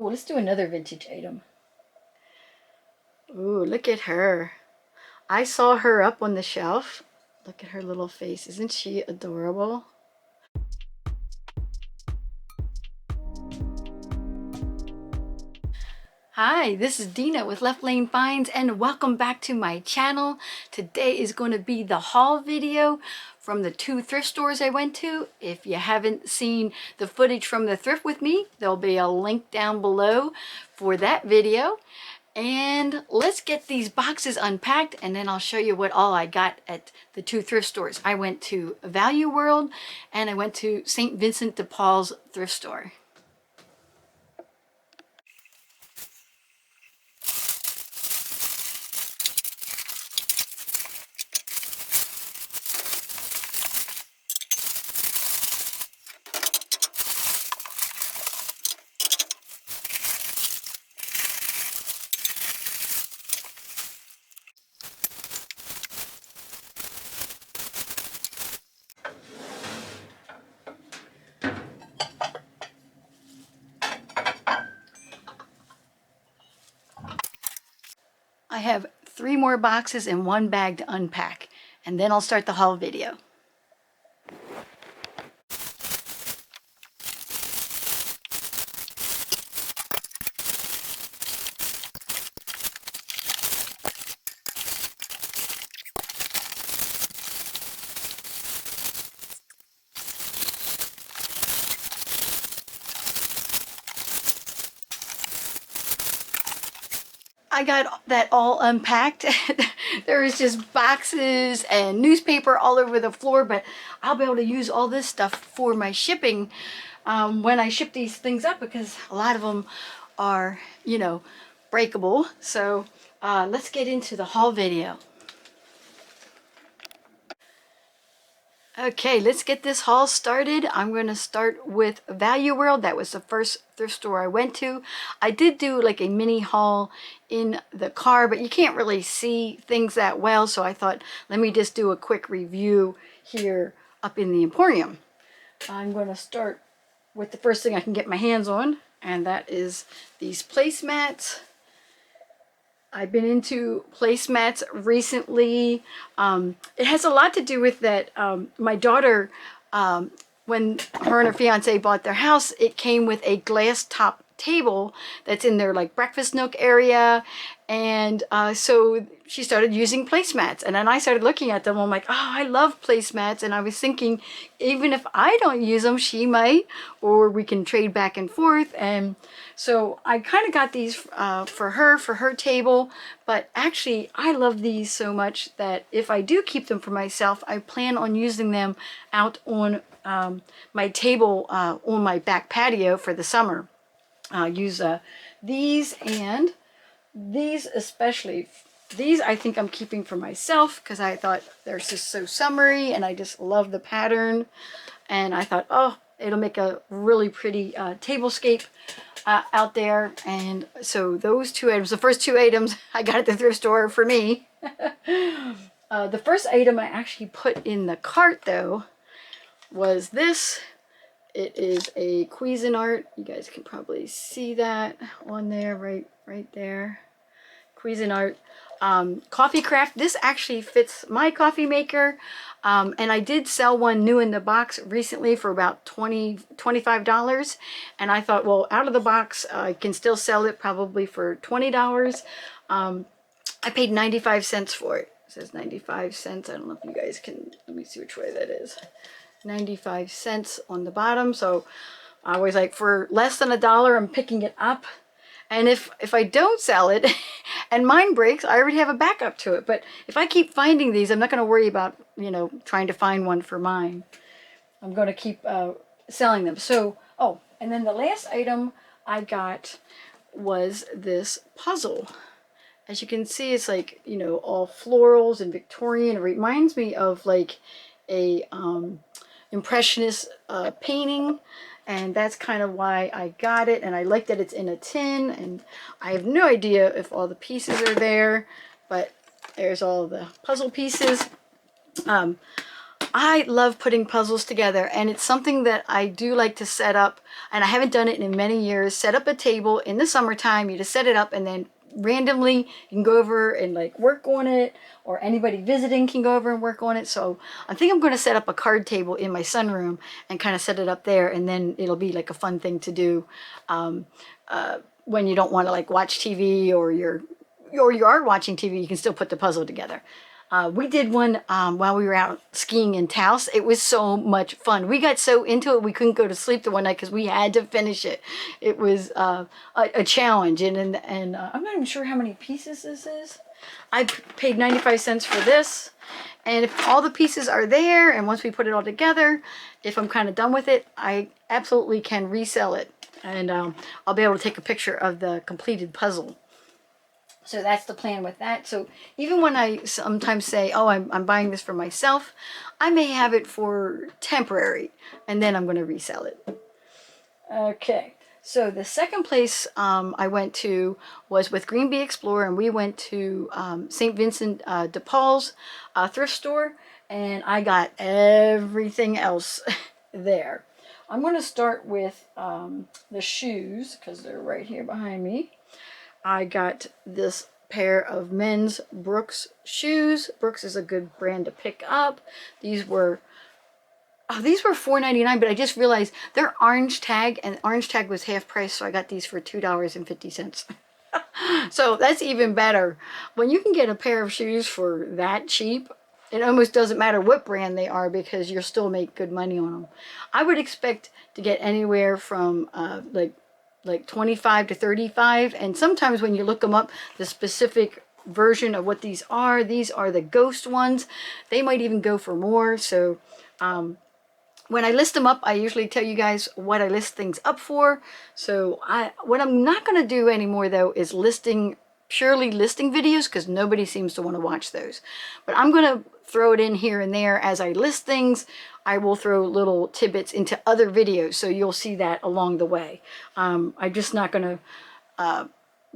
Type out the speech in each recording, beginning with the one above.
Oh, let's do another vintage item. Ooh, look at her. I saw her up on the shelf. Look at her little face. Isn't she adorable? Hi, this is Dena with Left Lane Finds and welcome back to my channel. Today is going to be the haul video from the 2 thrift stores I went to. If you haven't seen the footage from the thrift with me, there'll be a link down below for that video. And let's get these boxes unpacked and then I'll show you what all I got at the 2 thrift stores. I went to Value World and I went to St. Vincent DePaul's thrift store. I have 3 more boxes and 1 bag to unpack, and then I'll start the haul video. I got that all unpacked. There is just boxes and newspaper all over the floor, but I'll be able to use all this stuff for my shipping when I ship these things up, because a lot of them are, you know, breakable. So let's get into the haul video. Okay, let's get this haul started. I'm going to start with Value World. That was the first thrift store I went to. I did do like a mini haul in the car, but you can't really see things that well, so I thought let me just do a quick review here up in the Emporium. I'm going to start with the first thing I can get my hands on, and that is these placemats. I've been into placemats recently. It has a lot to do with that my daughter, when her and her fiance bought their house, it came with a glass top table that's in their like breakfast nook area, and so she started using placemats, and then I started looking at them. I'm like, oh, I love placemats, and I was thinking even if I don't use them, she might, or we can trade back and forth. And so I kind of got these for her table, but actually I love these so much that if I do keep them for myself, I plan on using them out on my table on my back patio for the summer. Use these, and these especially. These I think I'm keeping for myself because I thought they're just so summery and I just love the pattern, and I thought, oh, it'll make a really pretty tablescape out there. And so those 2 items, the first 2 items I got at the thrift store for me. The first item I actually put in the cart though was this. It is a Cuisinart. You guys can probably see that on there, right there. Cuisinart coffee craft. This actually fits my coffee maker, and I did sell one new in the box recently for about $25, and I thought, well, out of the box I can still sell it probably for $20. I paid 95 cents for it. It says 95 cents. I don't know if you guys can, let me see which way that is. 95 cents on the bottom. So I was like, for less than $1 I'm picking it up. And if I don't sell it and mine breaks, I already have a backup to it. But if I keep finding these, I'm not going to worry about, you know, trying to find one for mine. I'm going to keep selling them. So, oh, and then the last item I got was this puzzle. As you can see, it's like, you know, all florals and Victorian. It reminds me of like a impressionist painting, and that's kind of why I got it. And I like that it's in a tin, and I have no idea if all the pieces are there, but there's all the puzzle pieces. I love putting puzzles together, and it's something that I do like to set up, and I haven't done it in many years. Set up a table in the summertime, you just set it up, and then randomly you can go over and like work on it, or anybody visiting can go over and work on it. So I think I'm going to set up a card table in my sunroom and kind of set it up there, and then it'll be like a fun thing to do when you don't want to like watch TV, or you are watching TV, you can still put the puzzle together. We did one while we were out skiing in Taos. It was so much fun. We got so into it we couldn't go to sleep the one night because we had to finish it. It was a challenge, and I'm not even sure how many pieces this is. I paid 95 cents for this, and if all the pieces are there, and once we put it all together, if I'm kind of done with it, I absolutely can resell it, and I'll be able to take a picture of the completed puzzle. So that's the plan with that. So even when I sometimes say, oh, I'm buying this for myself, I may have it for temporary, and then I'm going to resell it. Okay, so the second place I went to was with Green Bee Explorer, and we went to St. Vincent DePaul's thrift store, and I got everything else there. I'm going to start with the shoes, because they're right here behind me. I got this pair of men's Brooks shoes. Brooks is a good brand to pick up. These were $4.99, but I just realized they're orange tag, and orange tag was half price, so I got these for $2.50. So that's even better. When you can get a pair of shoes for that cheap, it almost doesn't matter what brand they are, because you'll still make good money on them. I would expect to get anywhere from like 25 to 35, and sometimes when you look them up, the specific version of what these are the ghost ones. They might even go for more. So when I list them up, I usually tell you guys what I list things up for. So what I'm not going to do anymore though is purely listing videos, because nobody seems to want to watch those. But I'm going to throw it in here and there as I list things. I will throw little tidbits into other videos, so you'll see that along the way. I'm just not going to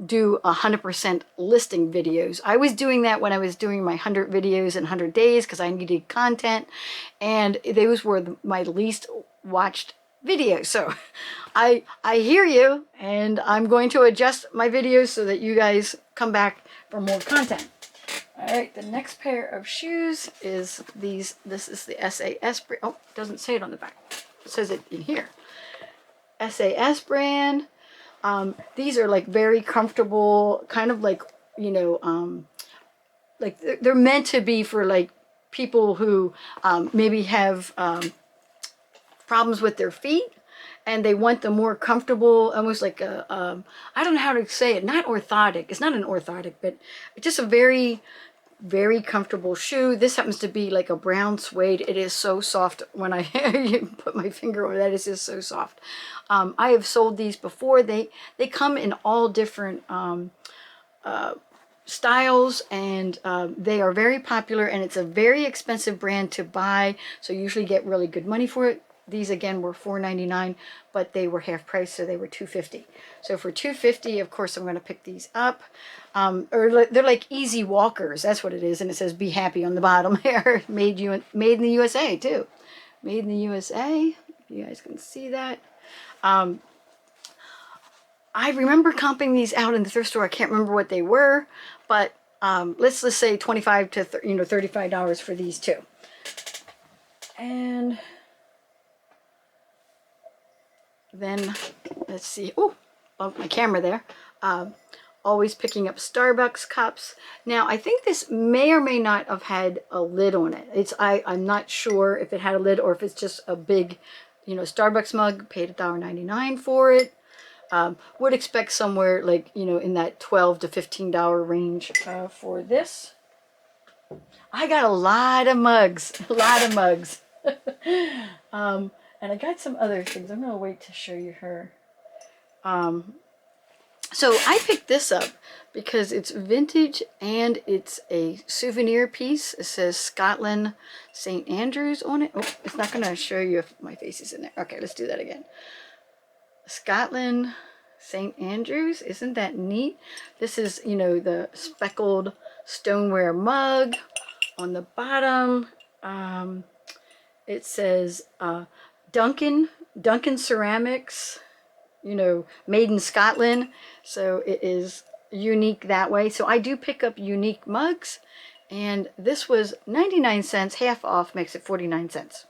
do 100% listing videos. I was doing that when I was doing my 100 videos in 100 days, because I needed content, and those were my least watched videos. So I hear you, and I'm going to adjust my videos so that you guys come back for more content. All right, the next pair of shoes is these. This is the SAS brand. Oh, it doesn't say it on the back. It says it in here. SAS brand. These are like very comfortable, kind of like, you know, like they're meant to be for like people who maybe have problems with their feet, and they want the more comfortable, almost like a, I don't know how to say it, not orthotic. It's not an orthotic, but it's just a very, very comfortable shoe. This happens to be like a brown suede. It is so soft. When I put my finger over that, it's just so soft. I have sold these before. They come in all different styles, and they are very popular, and it's a very expensive brand to buy, so you usually get really good money for it. These again were $4.99, but they were half price, so they were $2.50. So for $2.50, of course, I'm going to pick these up. Or they're like easy walkers. That's what it is, and it says "Be Happy" on the bottom here. Made in the USA too. Made in the USA. You guys can see that. I remember comping these out in the thrift store. I can't remember what they were, but let's just say $25 to $35 for these two. And then let's see. Oh, bumped my camera there. Always picking up Starbucks cups. Now I think this may or may not have had a lid on it. I'm not sure if it had a lid or if it's just a big, Starbucks mug. Paid $1.99 for it. Would expect somewhere like, in that $12 to $15 range for this. I got a lot of mugs, and I got some other things. I'm going to wait to show you her. So I picked this up because it's vintage and it's a souvenir piece. It says Scotland St. Andrews on it. Oh, it's not going to show you if my face is in there. Okay, let's do that again. Scotland St. Andrews. Isn't that neat? This is, the speckled stoneware mug on the bottom. It says Duncan Ceramics, you know, made in Scotland. So it is unique that way. So I do pick up unique mugs, and this was 99 cents, half off makes it 49 cents.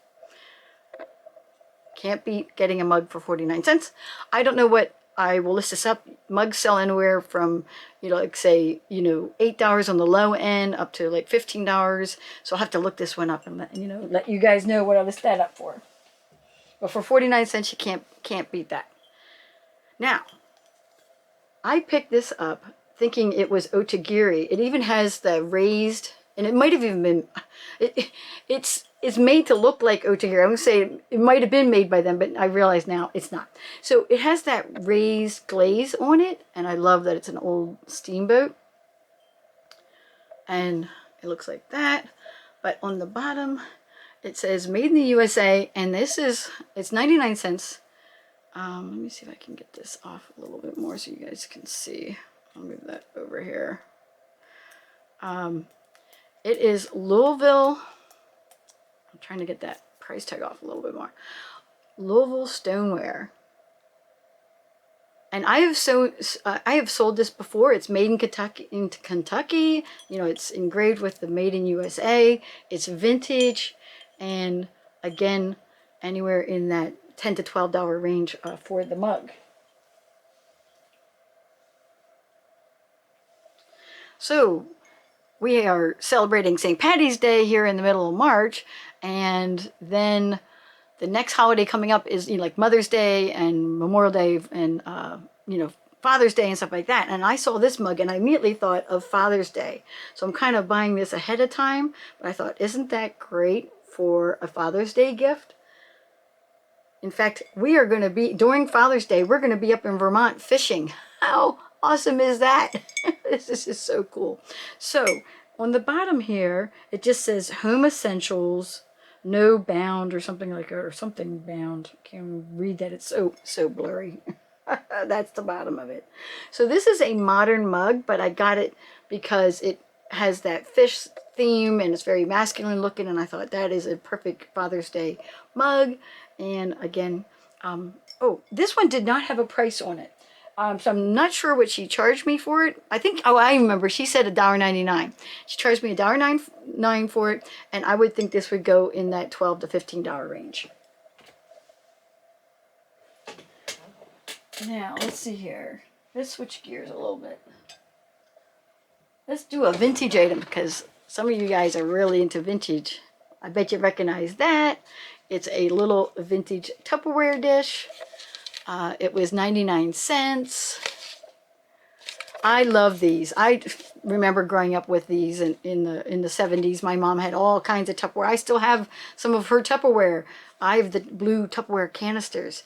Can't beat getting a mug for 49 cents. I don't know what, I will list this up. Mugs sell anywhere from, you know, like say, you know, $8 on the low end up to like $15. So I'll have to look this one up and let, you know, let you guys know what I list that up for. But for 49 cents, you can't beat that. Now, I picked this up thinking it was otagiri. It even has the raised, and it might have even been, it's made to look like otagiri. I'm going to say it might have been made by them, but I realize now it's not. So it has that raised glaze on it, and I love that it's an old steamboat. And it looks like that. But on the bottom, it says made in the USA, and this is, it's 99 cents. Let me see if I can get this off a little bit more so you guys can see. I'll move that over here. It is Louisville. I'm trying to get that price tag off a little bit more. Louisville stoneware. And I have sold this before. It's made in Kentucky. You know, it's engraved with the made in USA. It's vintage, and again, anywhere in that $10 to $12 range for the mug. So we are celebrating St. Patty's Day here in the middle of March, and then the next holiday coming up is, you know, like Mother's Day and Memorial Day and you know, Father's Day and stuff like that. And I saw this mug and I immediately thought of Father's Day. So I'm kind of buying this ahead of time, but I thought, isn't that great for a Father's Day gift? In fact, we are going to be, during Father's Day, we're going to be up in Vermont fishing. How awesome is that? This is so cool. So on the bottom here, it just says Home Essentials, no bound or something like that, or something bound. Can't read that. It's so blurry. That's the bottom of it. So this is a modern mug, but I got it because it has that fish theme and it's very masculine looking, and I thought that is a perfect Father's Day mug. And again, oh, this one did not have a price on it. So I'm not sure what she charged me for it. I think, oh, I remember, she said $1.99. She charged me $1.99 for it, and I would think this would go in that $12 to $15 range. Now, let's see here. Let's switch gears a little bit. Let's do a vintage item, because some of you guys are really into vintage. I bet you recognize that. It's a little vintage Tupperware dish. It was 99 cents. I love these. I remember growing up with these in the 70s. My mom had all kinds of Tupperware. I still have some of her Tupperware. I have the blue Tupperware canisters.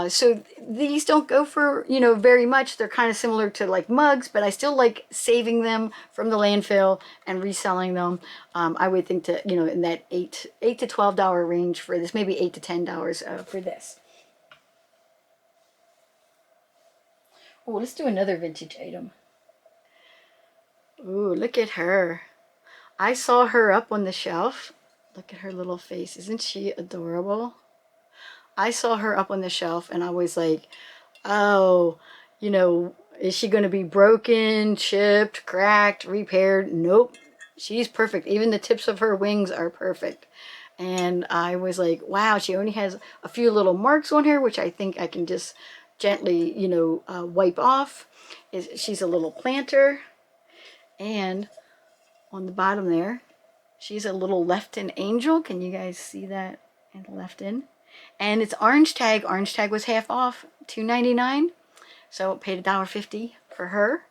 So these don't go for, you know, very much. They're kind of similar to like mugs, but I still like saving them from the landfill and reselling them. I would think to, you know, in that $8 to $12 range for this, maybe $8 to $10 for this. Oh, let's do another vintage item. Ooh, look at her. I saw her up on the shelf. Look at her little face. Isn't she adorable? I saw her up on the shelf and I was like, oh, you know, is she going to be broken, chipped, cracked, repaired? Nope. She's perfect. Even the tips of her wings are perfect. And I was like, wow, she only has a few little marks on her, which I think I can just gently, you know, wipe off. She's a little planter. And on the bottom there, she's a little left-in angel. Can you guys see that in the left-in? And it's orange tag. Orange tag was half off, $2.99. So paid $1.50 for her.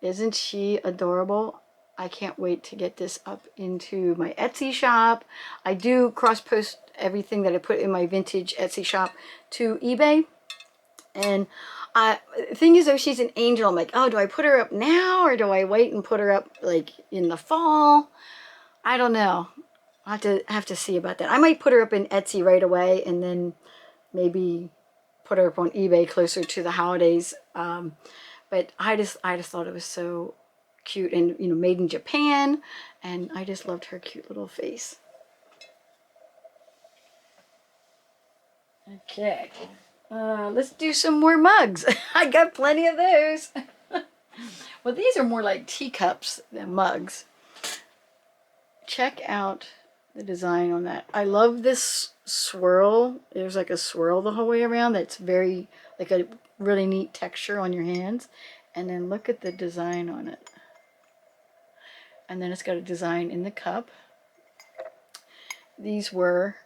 Isn't she adorable? I can't wait to get this up into my Etsy shop. I do cross-post everything that I put in my vintage Etsy shop to eBay. And the thing is, though, she's an angel. I'm like, oh, do I put her up now or do I wait and put her up like in the fall? I don't know. I'll have to see about that. I might put her up in Etsy right away and then maybe put her up on eBay closer to the holidays. But I just thought it was so cute, and you know, made in Japan, and I just loved her cute little face. Okay, let's do some more mugs. I got plenty of those. Well, these are more like teacups than mugs. Check out the design on that. I love this swirl. There's like a swirl the whole way around that's very, like a really neat texture on your hands. And then look at the design on it. And then it's got a design in the cup. These were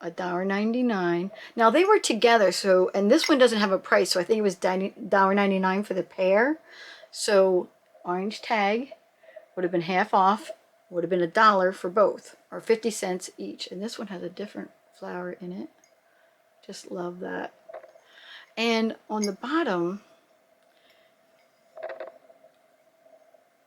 $1.99. Now they were together, so, and this one doesn't have a price, so I think it was $1.99 for the pair. So orange tag would have been half off, would have been $1 for both, or 50 cents each. And this one has a different flower in it. Just love that. And on the bottom,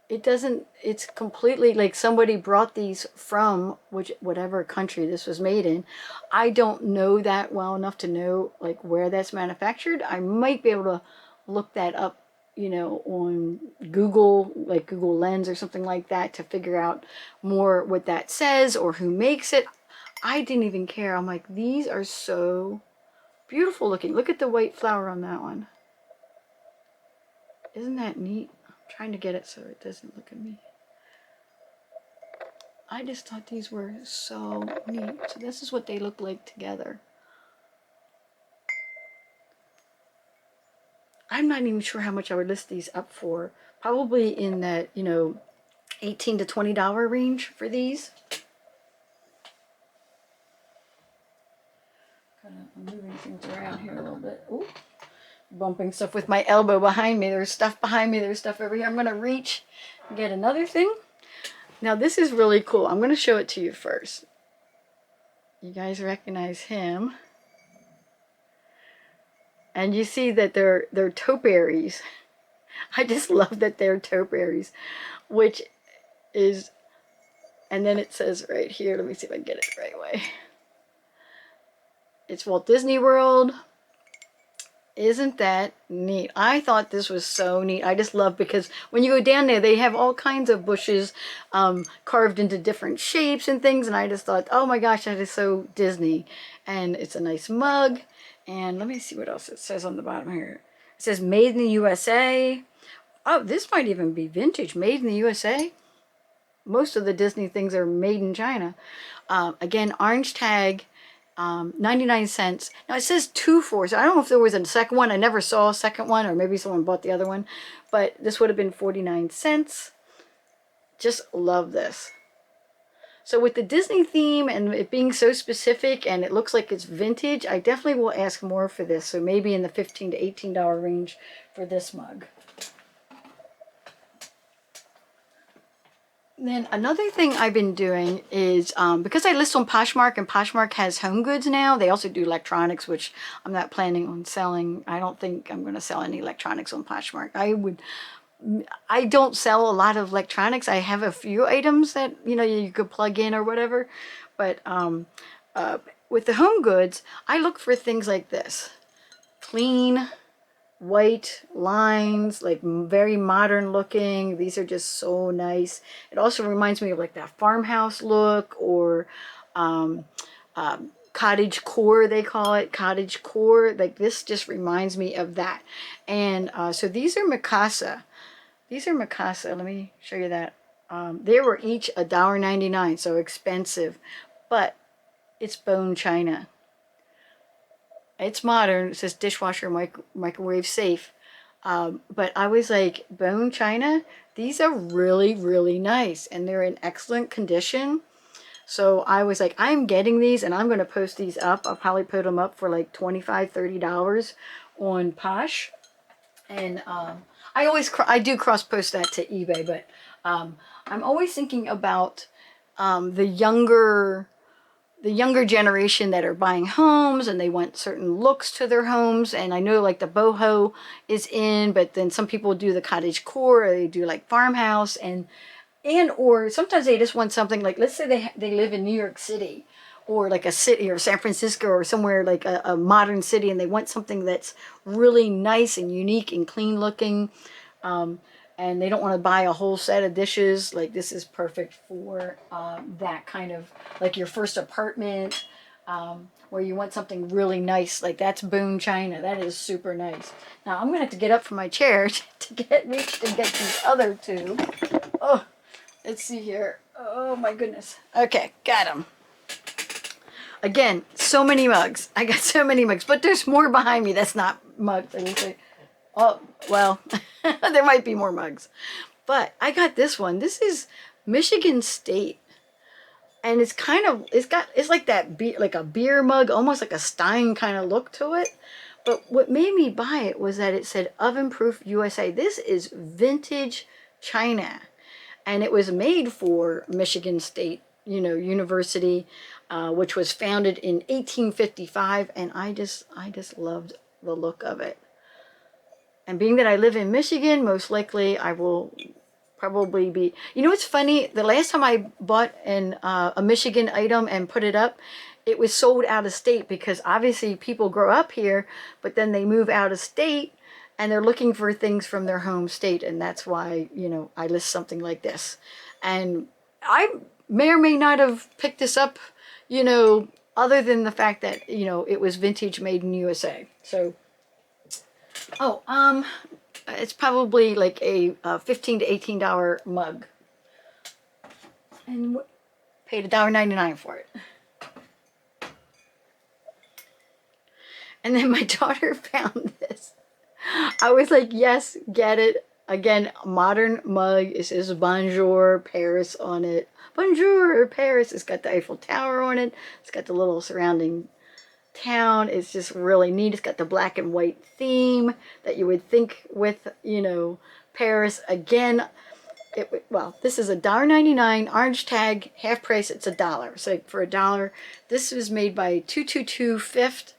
it doesn't, it's completely like somebody brought these from whatever country this was made in. I don't know that well enough to know like where that's manufactured. I might be able to look that up, you know, on Google, like Google Lens or something like that, to figure out more what that says or who makes it. I didn't even care. I'm like, these are so beautiful looking. Look at the white flower on that one. Isn't that neat? Trying to get it so it doesn't look at me. I just thought these were so neat. So this is what they look like together. I'm not even sure how much I would list these up for. Probably in that, you know, $18 to $20 range for these. Kind of moving things around here a little bit. Ooh. Bumping stuff with my elbow behind me. There's stuff behind me. There's stuff over here. I'm going to reach and get another thing. Now this is really cool. I'm going to show it to you first. You guys recognize him. And you see that they're topiaries. I just love that they're topiaries, which is, and then it says right here, let me see if I can get it the right way. It's Walt Disney World. Isn't that neat? I thought this was so neat. I just love, because when you go down there, they have all kinds of bushes carved into different shapes and things. And I just thought, oh my gosh, that is so Disney. And it's a nice mug. And let me see what else it says on the bottom here. It says made in the USA. Oh, this might even be vintage. Made in the USA. Most of the Disney things are made in China. Again, orange tag. 99 cents. Now it says 2 for, so I don't know if there was a second one. I never saw a second one, or maybe someone bought the other one, but this would have been 49 cents. Just love this. So with the Disney theme and it being so specific and it looks like it's vintage, I definitely will ask more for this. So maybe in the $15 to $18 range for this mug. Then another thing I've been doing is, because I list on Poshmark, and Poshmark has home goods now, they also do electronics, which I'm not planning on selling. I don't think I'm going to sell any electronics on Poshmark. I don't sell a lot of electronics. I have a few items that, you know, you could plug in or whatever. But with the home goods, I look for things like this. Clean, white lines, like very modern looking. These are just so nice. It also reminds me of like that farmhouse look, or cottage core, they call it, cottage core. Like this just reminds me of that. And so these are Mikasa. These are Mikasa. Let me show you that. They were each $1.99, so expensive, but it's bone china. It's modern. It says dishwasher, microwave safe. But I was like, bone china, these are really, really nice. And they're in excellent condition. So I was like, I'm getting these and I'm going to post these up. I'll probably put them up for like $25, $30 on Posh. And I do cross post that to eBay, but I'm always thinking about the younger generation that are buying homes and they want certain looks to their homes. And I know like the boho is in, but then some people do the cottage core, or they do like farmhouse, or sometimes they just want something like, let's say they live in New York City, or like a city, or San Francisco, or somewhere like a modern city, and they want something that's really nice and unique and clean looking. And they don't want to buy a whole set of dishes. Like this is perfect for that kind of, like your first apartment, where you want something really nice. Like that's bone china. That is super nice. Now I'm going to have to get up from my chair to reach and get these other two. Oh, let's see here. Oh my goodness. Okay, got them. Again, so many mugs. I got so many mugs, but there's more behind me. That's not mugs. I would say, oh, well, there might be more mugs. But I got this one. This is Michigan State. And it's kind of, it's like that, like a beer mug, almost like a Stein kind of look to it. But what made me buy it was that it said Oven Proof USA. This is vintage china. And it was made for Michigan State, University, which was founded in 1855. And I just loved the look of it. And being that I live in Michigan, most likely I will probably be, it's funny, the last time I bought a Michigan item and put it up, it was sold out of state, because obviously people grow up here, but then they move out of state and they're looking for things from their home state. And that's why, I list something like this. And I may or may not have picked this up, other than the fact that, it was vintage, made in USA. So, it's probably like a $15 to $18 mug. And paid $1.99 for it. And then my daughter found this. I was like, yes, get it. Again, modern mug. It says Bonjour Paris on it. Bonjour Paris. It's got the Eiffel Tower on it. It's got the little surrounding town. It's just really neat. It's got the black and white theme that you would think with, Paris. Again, well, this is $1.99, orange tag, half price, it's $1. So for $1, this was made by 222 Fifth.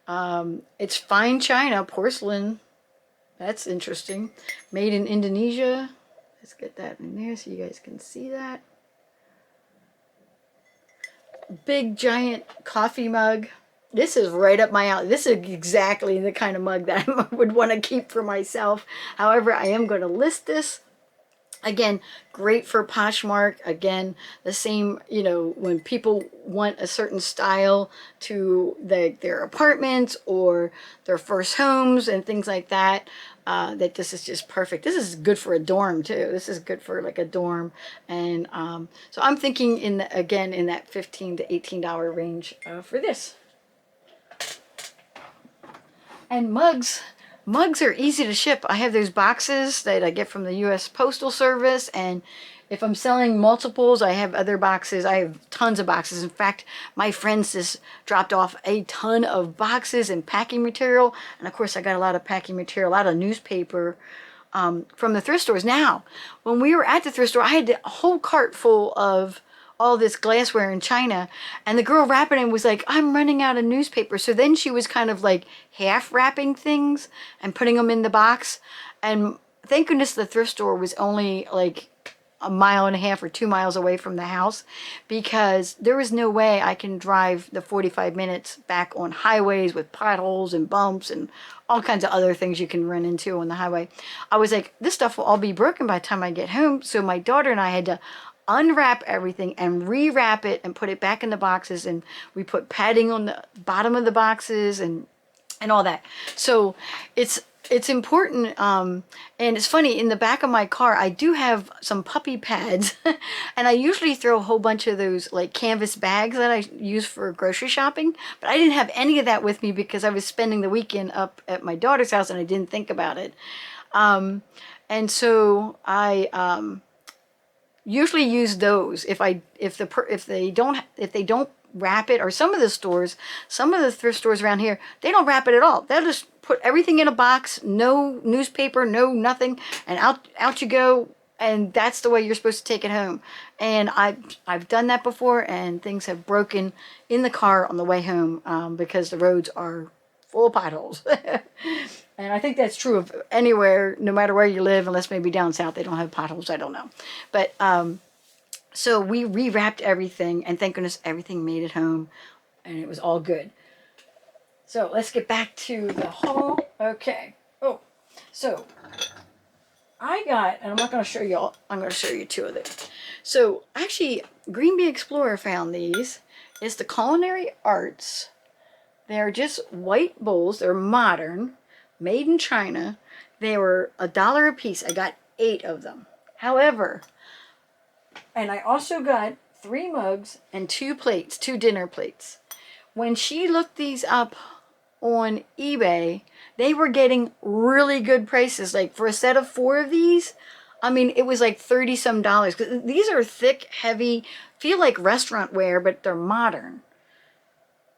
It's fine china, porcelain. That's interesting. Made in Indonesia. Let's get that in there so you guys can see that. Big giant coffee mug. This is right up my alley. This is exactly the kind of mug that I would want to keep for myself. However, I am going to list this. Again, great for Poshmark. Again, the same, when people want a certain style to their apartments or their first homes and things like that, that this is just perfect. This is good for a dorm too. This is good for like a dorm. And so I'm thinking in that $15 to $18 range for this. And mugs are easy to ship. I have those boxes that I get from the U.S. Postal Service, and if I'm selling multiples, I have other boxes. I have tons of boxes. In fact, my friends just dropped off a ton of boxes and packing material, and of course I got a lot of packing material, a lot of newspaper from the thrift stores. Now, when we were at the thrift store, I had a whole cart full of all this glassware in China, and the girl wrapping it was like, I'm running out of newspaper. So then she was kind of like half wrapping things and putting them in the box. And thank goodness the thrift store was only like a mile and a half or 2 miles away from the house, because there was no way I can drive the 45 minutes back on highways with potholes and bumps and all kinds of other things you can run into on the highway. I was like, this stuff will all be broken by the time I get home. So my daughter and I had to unwrap everything and rewrap it and put it back in the boxes, and we put padding on the bottom of the boxes and all that. So it's important. And it's funny, in the back of my car I do have some puppy pads and I usually throw a whole bunch of those like canvas bags that I use for grocery shopping, but I didn't have any of that with me because I was spending the weekend up at my daughter's house and I didn't think about it. And so I usually use those if they don't wrap it. Or some of the thrift stores around here, they don't wrap it at all. They'll just put everything in a box, no newspaper, no nothing, and out you go. And that's the way you're supposed to take it home. And I've done that before, and things have broken in the car on the way home because the roads are full of potholes. And I think that's true of anywhere, no matter where you live, unless maybe down south they don't have potholes. I don't know. But so we rewrapped everything, and thank goodness everything made it home, and it was all good. So let's get back to the haul. Okay. Oh, so I got, and I'm not going to show you all, I'm going to show you two of them. So actually, Green Bee Explorer found these, is the Culinary Arts. They're just white bowls. They're modern, made in China. They were $1 a piece. I got 8 of them. However, and I also got 3 mugs and 2 plates, 2 dinner plates. When she looked these up on eBay, they were getting really good prices. Like for a set of 4 of these, I mean, it was like 30 some dollars. 'Cause these are thick, heavy, feel like restaurant ware, but they're modern.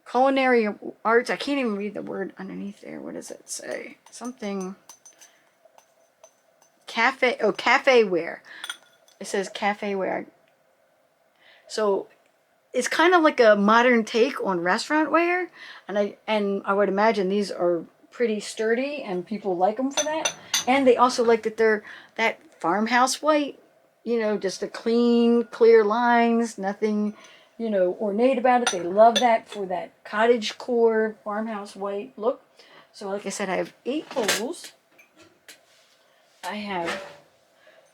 Culinary Arts. I can't even read the word underneath there. What does it say? Something. Cafe. Oh, cafe ware. It says cafe ware. So it's kind of like a modern take on restaurant ware, and I would imagine these are pretty sturdy, and people like them for that. And they also like that they're that farmhouse white, you know, just the clean, clear lines, nothing, you know, ornate about it. They love that for that cottage core farmhouse white look. So like I said, I have 8 bowls. I have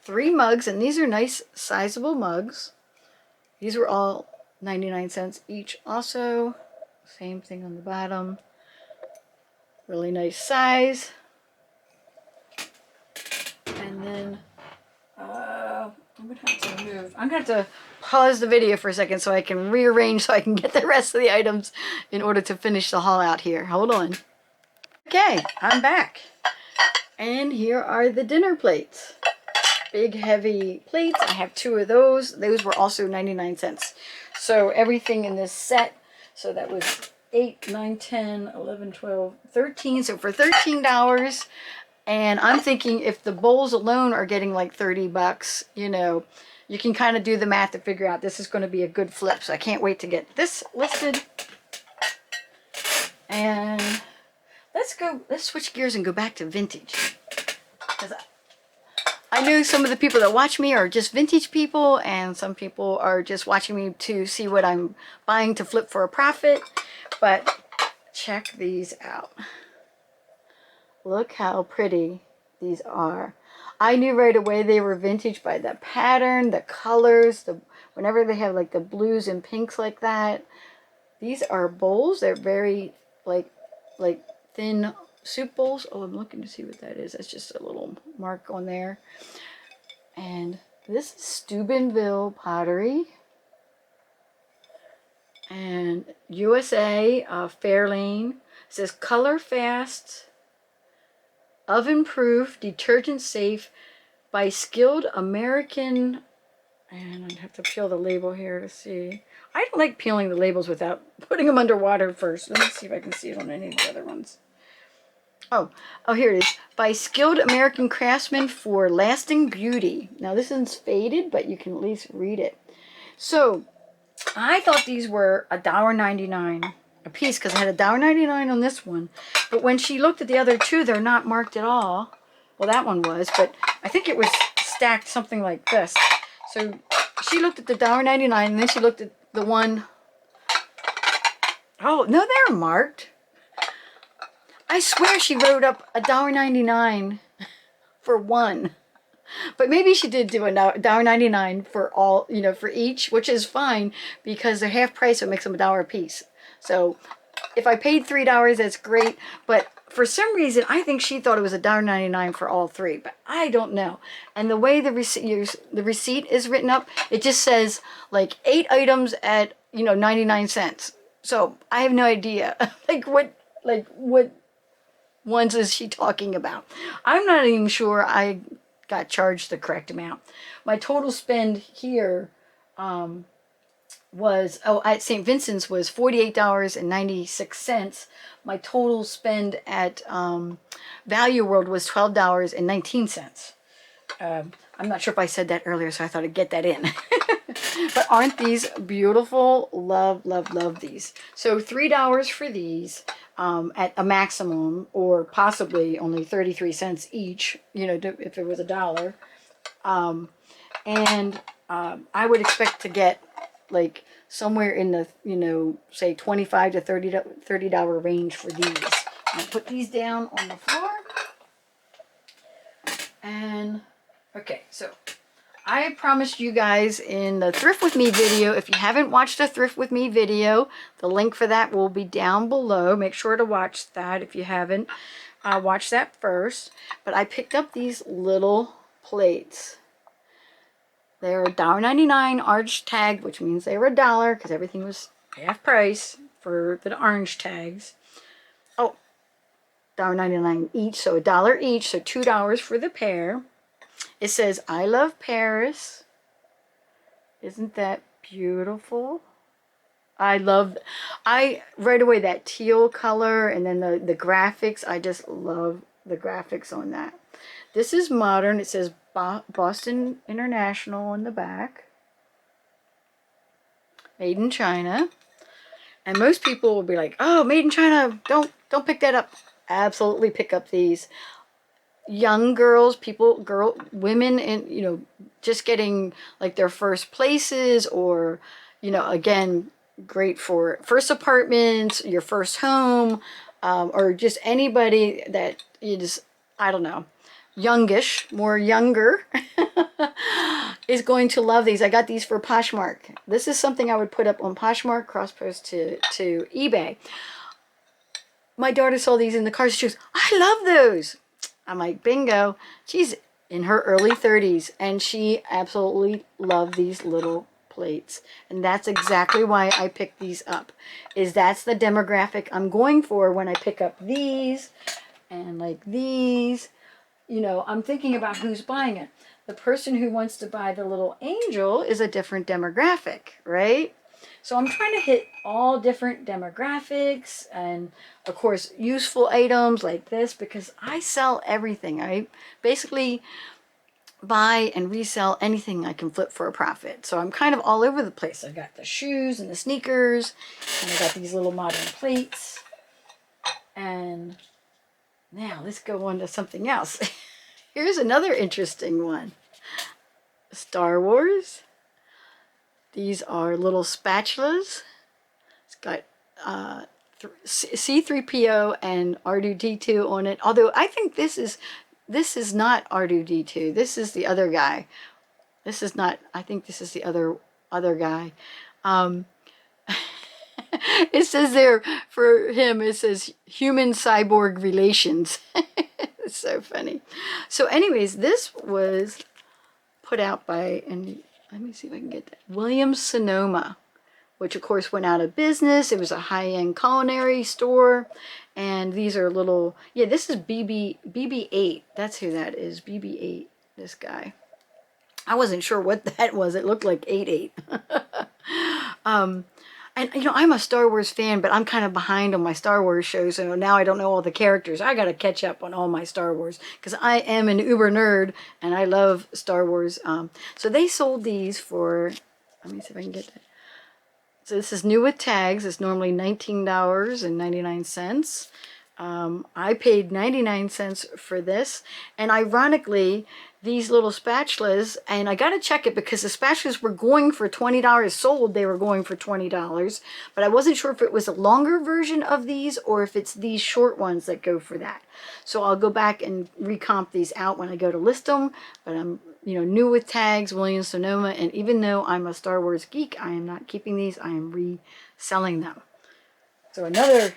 3 mugs, and these are nice sizable mugs. These were all 99 cents each also. Same thing on the bottom. Really nice size. And then I'm gonna have to move. I'm gonna have to pause the video for a second so I can rearrange so I can get the rest of the items in order to finish the haul out here. Hold on. Okay, I'm back. And here are the dinner plates. Big heavy plates. I have 2 of those. Those were also 99 cents. So everything in this set, so that was 8, 9, 10, 11, 12, 13. So for $13, and I'm thinking if the bowls alone are getting like 30 bucks, you know, you can kind of do the math to figure out this is going to be a good flip. So I can't wait to get this listed. And let's switch gears and go back to vintage. Because I know some of the people that watch me are just vintage people, and some people are just watching me to see what I'm buying to flip for a profit. But check these out. Look how pretty these are. I knew right away they were vintage by the pattern, the colors, whenever they have like the blues and pinks like that. These are bowls. They're very like thin soup bowls. Oh, I'm looking to see what that is. That's just a little mark on there. And this is Steubenville pottery. And USA, Fairlane. It says color fast, oven proof, detergent safe by skilled American. And I'd have to peel the label here to see. I don't like peeling the labels without putting them underwater first. Let me see if I can see it on any of the other ones. Oh, here it is. By skilled American craftsmen for lasting beauty. Now this is faded, but you can at least read it. So I thought these were $1.99 a piece because I had $1.99 on this one. But when she looked at the other 2, they're not marked at all. Well, that one was, but I think it was stacked something like this. So she looked at the $1.99, and then she looked at the one. Oh, no, they're marked. I swear she wrote up $1.99 for one. But maybe she did do $1.99 for all, you know, for each, which is fine because they're half price, so it makes them $1 a piece. So if I paid $3, that's great. But for some reason, I think she thought it was $1.99 for all 3, but I don't know. And the way the receipt is written up, it just says like 8 items at, you know, 99 cents. So I have no idea like what ones is she talking about. I'm not even sure I got charged the correct amount. My total spend here was, at St. Vincent's was $48.96. My total spend at Value World was $12.19. I'm not sure if I said that earlier, so I thought I'd get that in. But aren't these beautiful? Love, love, love these. So $3 for these at a maximum, or possibly only 33 cents each, you know, if it was $1. And I would expect to get like somewhere in the, you know, say $25 to $30 range for these. I'll put these down on the floor. And okay, so I promised you guys in the Thrift With Me video, if you haven't watched the Thrift With Me video, the link for that will be down below. Make sure to watch that if you haven't. Watch that first. But I picked up these little plates. They're $1.99 orange tag, which means they were $1 because everything was half price for the orange tags. Oh, $1.99 each, so $1 each, so $2 for the pair. It says, I love Paris. Isn't that beautiful? Right away, that teal color and then the graphics. I just love the graphics on that. This is modern. It says Boston International on the back. Made in China. And most people will be like, oh, made in China, don't pick that up. Absolutely pick up these. Young girls, women, and just getting like their first places, or again, great for first apartments, your first home, or just anybody that you just, I don't know, more younger is going to love these. I got these for Poshmark. This is something I would put up on Poshmark, cross-post to eBay. My daughter saw these in the car. She goes, I love those. I'm like, bingo. She's in her early 30s and she absolutely loved these little plates. And that's exactly why I picked these up. That's the demographic I'm going for when I pick up these and like these. I'm thinking about who's buying it. The person who wants to buy the little angel is a different demographic, right? So I'm trying to hit all different demographics and, of course, useful items like this, because I sell everything. I basically buy and resell anything I can flip for a profit. So I'm kind of all over the place. I got the shoes and the sneakers, and I got these little modern plates. And now let's go on to something else. Here's another interesting one. Star Wars. These are little spatulas. It's got C3PO and R2D2 on it. Although I think this is not R2D2. This is the other guy. This is not. I think this is the other guy. It says there for him. It says human cyborg relations. It's so funny. So, anyways, this was put out by, and let me see if I can get that, Williams-Sonoma, which of course went out of business. It was a high-end culinary store, and these are little, yeah, this is BB-8. That's who that is, BB-8, this guy. I wasn't sure what that was. It looked like 8-8. And, I'm a Star Wars fan, but I'm kind of behind on my Star Wars shows, so now I don't know all the characters. I got to catch up on all my Star Wars, because I am an uber nerd, and I love Star Wars. So they sold these for, let me see if I can get that. So this is new with tags. It's normally $19.99. I paid 99 cents for this, and ironically, these little spatulas, and I gotta check it because the spatulas were going for $20 sold. They were going for $20, but I wasn't sure if it was a longer version of these or if it's these short ones that go for that. So I'll go back and recomp these out when I go to list them, but I'm new with tags, Williams-Sonoma, and even though I'm a Star Wars geek, I am not keeping these. I am reselling them. So another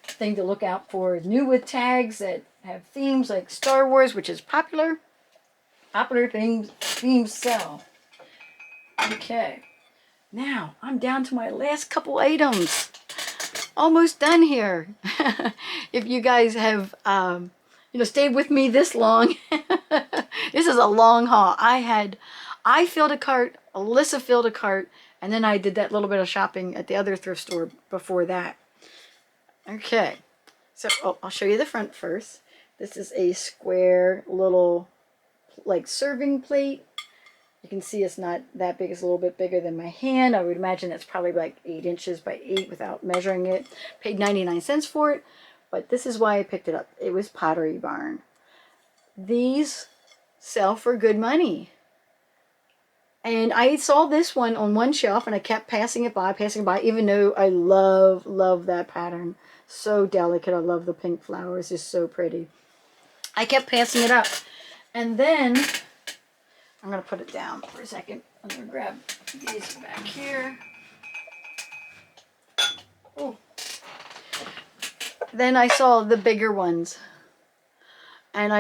thing to look out for, new with tags that have themes like Star Wars, which is popular. Popular themes sell. Okay, now I'm down to my last couple items. Almost done here. If you guys have stayed with me this long, this is a long haul. I filled a cart, Alyssa filled a cart, and then I did that little bit of shopping at the other thrift store before that. Okay, so I'll show you the front first. This is a square little like serving plate. You can see it's not that big. It's a little bit bigger than my hand. I would imagine it's probably like 8 inches by 8 without measuring it. Paid 99 cents for it, but this is why I picked it up. It was Pottery Barn. These sell for good money. And I saw this one on one shelf and I kept passing it by, even though I love that pattern. So delicate. I love the pink flowers. It's so pretty. I kept passing it up. And then I'm going to put it down for a second. I'm going to grab these back here. Oh. Then I saw the bigger ones. And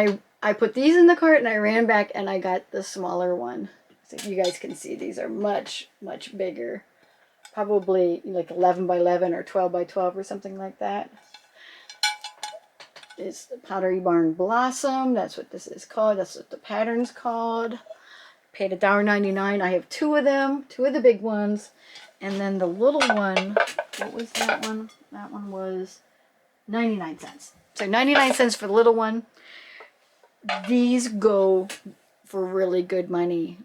I put these in the cart and I ran back and I got the smaller one. So you guys can see these are much, much bigger. Probably like 11 by 11 or 12 by 12 or something like that. It's the Pottery Barn Blossom. That's what this is called. That's what the pattern's called. Paid $1.99. I have two of them, two of the big ones. And then the little one, what was that one? That one was 99 cents. So 99 cents for the little one. These go for really good money.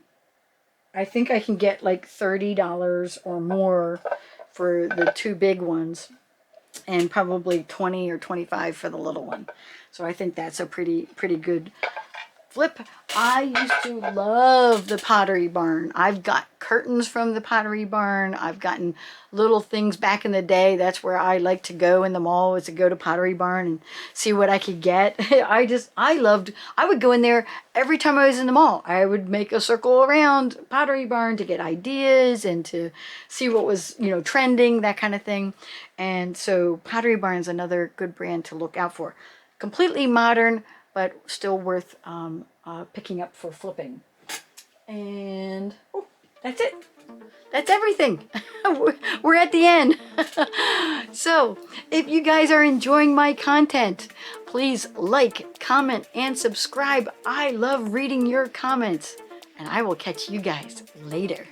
I think I can get like $30 or more for the two big ones. And probably 20 or 25 for the little one. So I think that's a pretty good flip. I used to love the Pottery Barn. I've got curtains from the Pottery Barn. I've gotten little things back in the day. That's where I like to go in the mall, is to go to Pottery Barn and see what I could get. I would go in there every time I was in the mall. I would make a circle around Pottery Barn to get ideas and to see what was, you know, trending, that kind of thing. And so Pottery Barn is another good brand to look out for. Completely modern, but still worth picking up for flipping. And oh, that's it. That's everything. We're at the end. So if you guys are enjoying my content, please like, comment, and subscribe. I love reading your comments. And I will catch you guys later.